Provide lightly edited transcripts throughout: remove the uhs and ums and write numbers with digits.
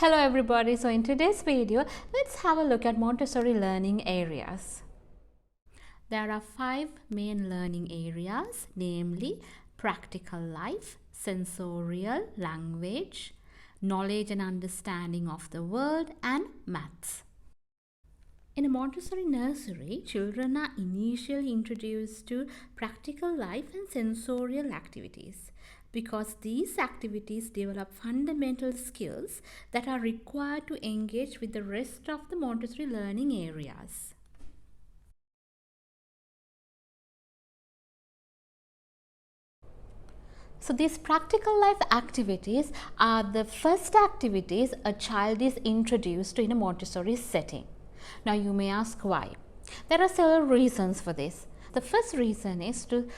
Hello everybody, so in today's video, let's have a look at Montessori learning areas. There are 5 main learning areas, namely practical life, sensorial, language, knowledge and understanding of the world, and maths. In a Montessori nursery, children are initially introduced to practical life and sensorial activities because these activities develop fundamental skills that are required to engage with the rest of the Montessori learning areas. So these practical life activities are the first activities a child is introduced to in a Montessori setting. Now you may ask why. There are several reasons for this. The first reason is to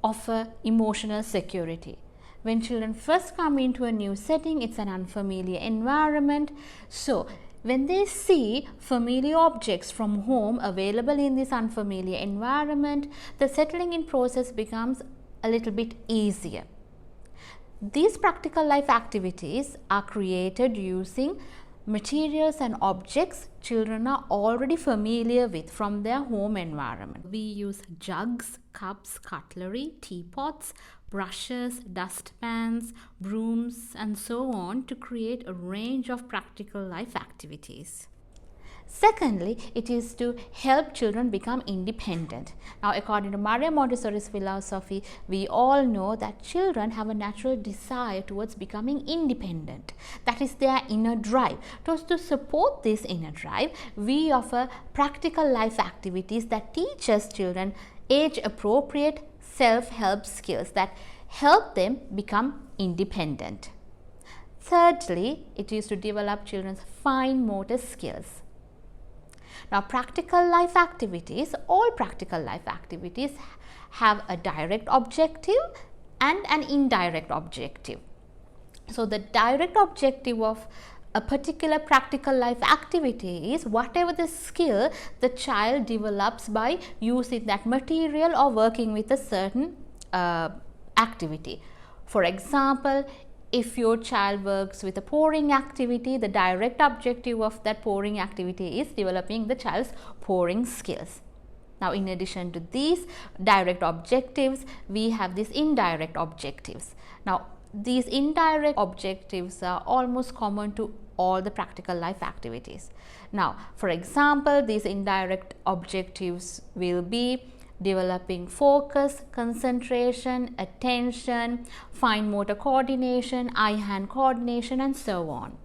offer emotional security. When children first come into a new setting, it's an unfamiliar environment. So when they see familiar objects from home available in this unfamiliar environment, the settling in process becomes a little bit easier. These practical life activities are created using materials and objects children are already familiar with from their home environment. We use jugs, cups, cutlery, teapots, brushes, dustpans, brooms, and so on to create a range of practical life activities. Secondly, it is to help children become independent. Now, according to Maria Montessori's philosophy, we all know that children have a natural desire towards becoming independent. That is their inner drive. To support this inner drive, we offer practical life activities that teaches children age-appropriate self-help skills that help them become independent. Thirdly, it is to develop children's fine motor skills. Now, practical life activities, all practical life activities have a direct objective and an indirect objective. So, the direct objective of a particular practical life activity is whatever the skill the child develops by using that material or working with a certain activity. For example, if your child works with a pouring activity, the direct objective of that pouring activity is developing the child's pouring skills. Now, in addition to these direct objectives, we have these indirect objectives. Now, these indirect objectives are almost common to all the practical life activities. Now, for example, these indirect objectives will be developing focus, concentration, attention, fine motor coordination, eye-hand coordination, and so on.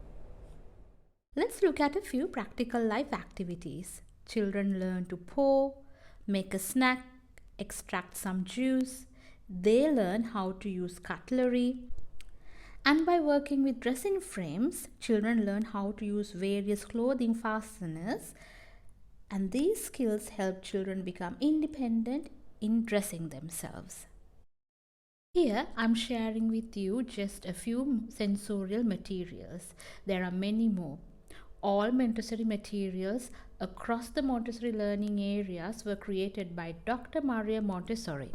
Let's look at a few practical life activities. Children learn to pour, make a snack, extract some juice. They learn how to use cutlery. And by working with dressing frames, children learn how to use various clothing fasteners. And these skills help children become independent in dressing themselves. Here I'm sharing with you just a few sensorial materials. There are many more. All Montessori materials across the Montessori learning areas were created by Dr. Maria Montessori.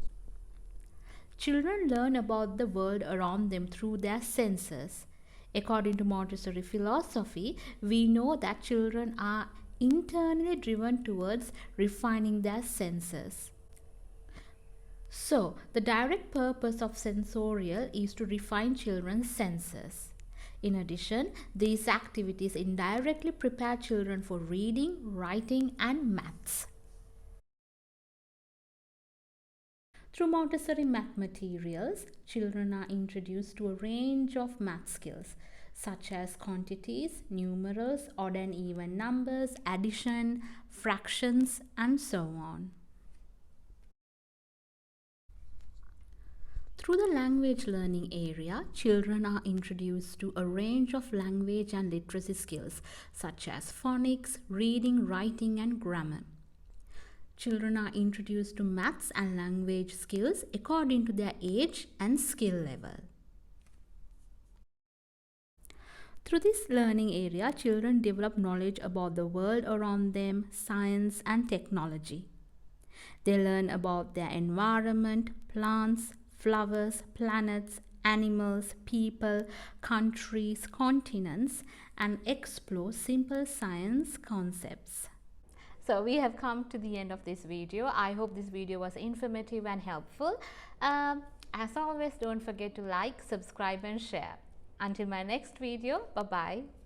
Children learn about the world around them through their senses. According to Montessori philosophy, we know that children are internally driven towards refining their senses. So, the direct purpose of sensorial is to refine children's senses. In addition, these activities indirectly prepare children for reading, writing, and maths. Through Montessori math materials, children are introduced to a range of math skills such as quantities, numerals, odd and even numbers, addition, fractions, and so on. Through the language learning area, children are introduced to a range of language and literacy skills such as phonics, reading, writing, and grammar. Children are introduced to maths and language skills according to their age and skill level. Through this learning area, children develop knowledge about the world around them, science, and technology. They learn about their environment, plants, flowers, planets, animals, people, countries, continents, and explore simple science concepts. So we have come to the end of this video. I hope this video was informative and helpful. As always, don't forget to like, subscribe and share. Until my next video, bye-bye.